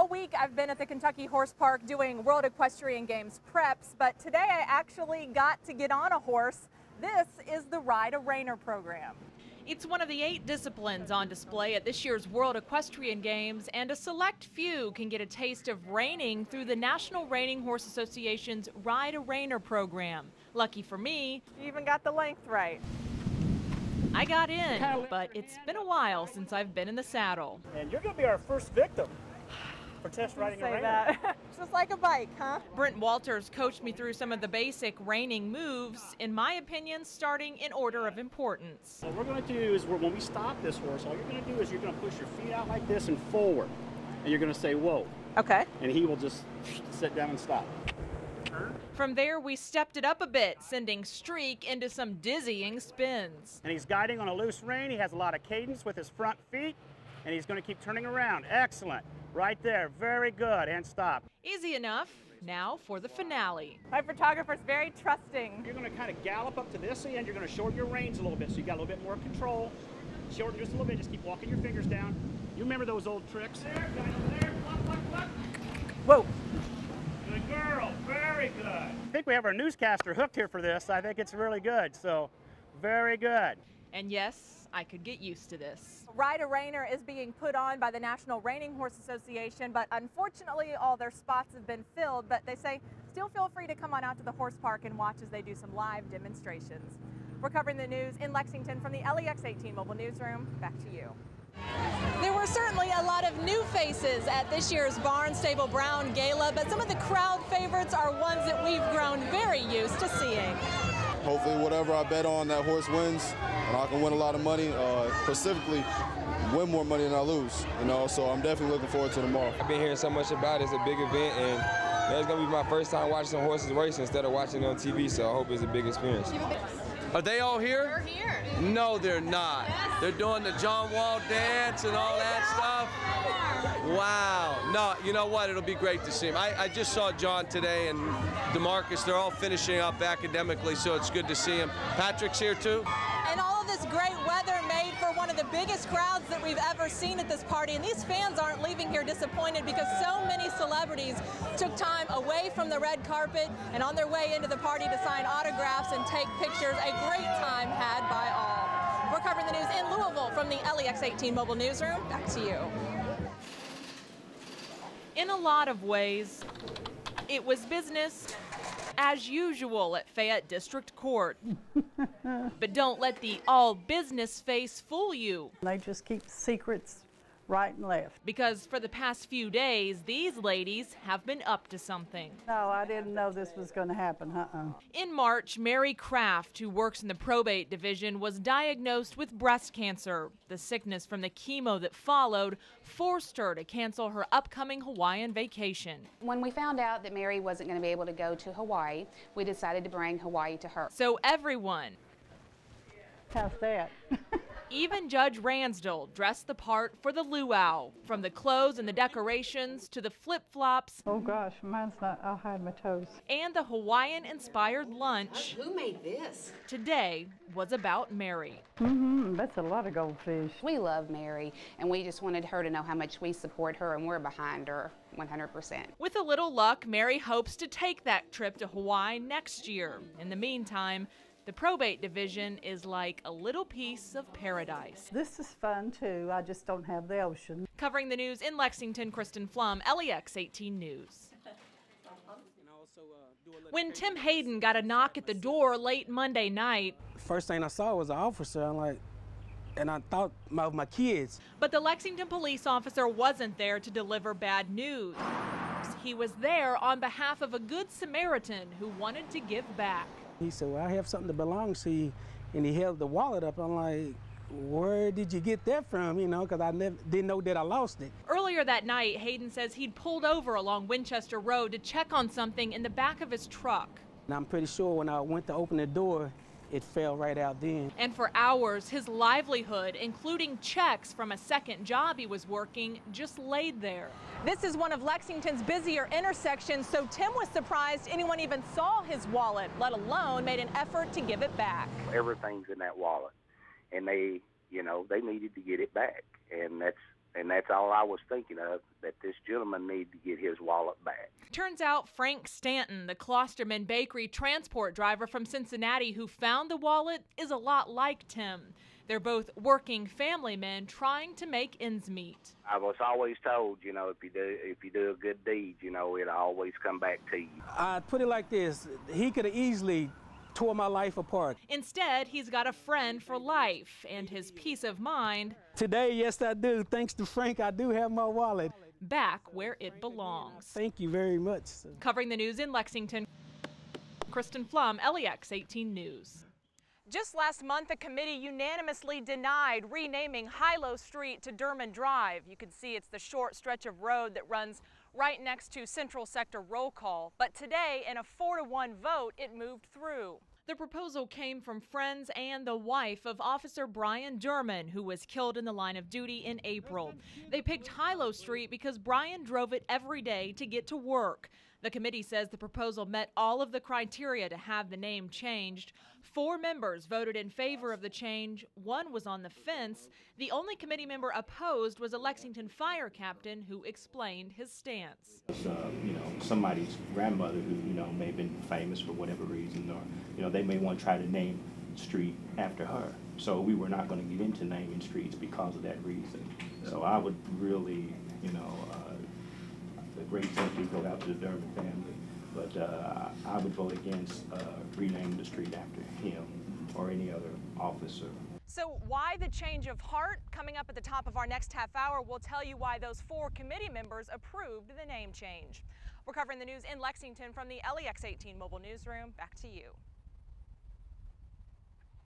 All week I've been at the Kentucky Horse Park doing World Equestrian Games preps, but today I actually got to get on a horse. This is the Ride-A-Reiner program. It's one of the 8 disciplines on display at this year's World Equestrian Games, and a select few can get a taste of reining through the National Reining Horse Association's Ride-A-Reiner program. Lucky for me, you even got the length right. I got in, but it's been a while since I've been in the saddle. And you're going to be our first victim for test riding a reiner. That. Just like a bike, huh? Brent Walters coached me through some of the basic reining moves, in my opinion, starting in order of importance. What we're going to do is when we stop this horse, all you're going to do is you're going to push your feet out like this and forward. And you're going to say, whoa. Okay. And he will just sit down and stop. From there, we stepped it up a bit, sending Streak into some dizzying spins. And he's guiding on a loose rein. He has a lot of cadence with his front feet, and he's going to keep turning around. Excellent. Right there. Very good. And stop. Easy enough. Now for the finale. My photographer's very trusting. You're going to kind of gallop up to this end. You're going to shorten your reins a little bit, so you got a little bit more control. Shorten just a little bit. Just keep walking your fingers down. You remember those old tricks? There, guy over there. Whoa. Good girl, very good. I think we have our newscaster hooked here for this. I think it's really good, so very good. And yes, I could get used to this. Ride-A-Reiner is being put on by the National Reining Horse Association, but unfortunately all their spots have been filled, but they say still feel free to come on out to the horse park and watch as they do some live demonstrations. We're covering the news in Lexington from the LEX 18 Mobile Newsroom. Back to you. There were certainly a lot of new faces at this year's Barnstable Brown Gala, but some of the crowd favorites are ones that we've grown very used to seeing. Hopefully whatever I bet on, that horse wins, and I can win a lot of money, specifically win more money than I lose, so I'm definitely looking forward to tomorrow. I've been hearing so much about it. It's a big event, and it's going to be my first time watching some horses race instead of watching it on TV, so I hope it's a big experience. Are they all here? They're here. No, they're not. Yes. They're doing the John Wall dance and all that stuff. Wow. No, you know what? It'll be great to see him. I just saw John today and DeMarcus. They're all finishing up academically, so it's good to see him. Patrick's here too. And all of this great weather made for one of the biggest crowds that we've ever seen at this party. And these fans aren't leaving here disappointed because so many celebrities took time away from the red carpet and on their way into the party to sign autographs and take pictures. A great time had by all. We're covering the news in Louisville from the LEX 18 Mobile Newsroom. Back to you. In a lot of ways, it was business as usual at Fayette District Court. But don't let the all business face fool you. They just keep secrets right and left. Because for the past few days, these ladies have been up to something. No, I didn't know this was going to happen. In March, Mary Kraft, who works in the probate division, was diagnosed with breast cancer. The sickness from the chemo that followed forced her to cancel her upcoming Hawaiian vacation. When we found out that Mary wasn't going to be able to go to Hawaii, we decided to bring Hawaii to her. So everyone, How's that? even Judge Ransdell, dressed the part for the luau. From the clothes and the decorations to the flip-flops. Oh gosh, mine's not, I'll hide my toes. And the Hawaiian-inspired lunch. Who made this? Today was about Mary. That's a lot of goldfish. We love Mary, and we just wanted her to know how much we support her, and we're behind her 100%. With a little luck, Mary hopes to take that trip to Hawaii next year. In the meantime, the probate division is like a little piece of paradise. This is fun too, I just don't have the ocean. Covering the news in Lexington, Kristen Flum, LEX 18 News. When Tim Hayden got a knock at the door late Monday night, first thing I saw was an officer. And I thought of my kids. But the Lexington police officer wasn't there to deliver bad news. He was there on behalf of a good Samaritan who wanted to give back. He said, well, I have something that belongs to you. And he held the wallet up. I'm like, where did you get that from? Because I didn't know that I lost it. Earlier that night, Hayden says he'd pulled over along Winchester Road to check on something in the back of his truck. And I'm pretty sure when I went to open the door, it fell right out then. And for hours, his livelihood, including checks from a second job he was working, just laid there. This is one of Lexington's busier intersections, so Tim was surprised anyone even saw his wallet, let alone made an effort to give it back. Everything's in that wallet, and they needed to get it back, and And that's all I was thinking of, that this gentleman needs to get his wallet back. Turns out Frank Stanton, the Klosterman Bakery transport driver from Cincinnati who found the wallet, is a lot like Tim. They're both working family men trying to make ends meet. I was always told, you know, if you do a good deed, you know, it'll always come back to you. I'd put it like this. He could have easily tore my life apart. Instead, he's got a friend for life and his peace of mind. Today, yes, I do. Thanks to Frank, I do have my wallet. Back where it belongs. Thank you very much. Covering the news in Lexington, Kristen Flum, LEX 18 News. Just last month, a committee unanimously denied renaming Hilo Street to Derman Drive. You can see it's the short stretch of road that runs right next to Central Sector Roll Call. But today, in a 4-to-1 vote, it moved through. The proposal came from friends and the wife of Officer Brian Derman, who was killed in the line of duty in April. They picked Hilo Street because Brian drove it every day to get to work. The committee says the proposal met all of the criteria to have the name changed. 4 members voted in favor of the change. 1 was on the fence. The only committee member opposed was a Lexington fire captain who explained his stance. You know, somebody's grandmother who, you know, may have been famous for whatever reason, or, you know, they may want to try to name the street after her. So we were not going to get into naming streets because of that reason. So I would really, you know, the great sympathy go out to the Derman family, but I would vote against renaming the street after him or any other officer. So why the change of heart? Coming up at the top of our next half hour, we'll tell you why those 4 committee members approved the name change. We're covering the news in Lexington from the LEX 18 Mobile Newsroom. Back to you.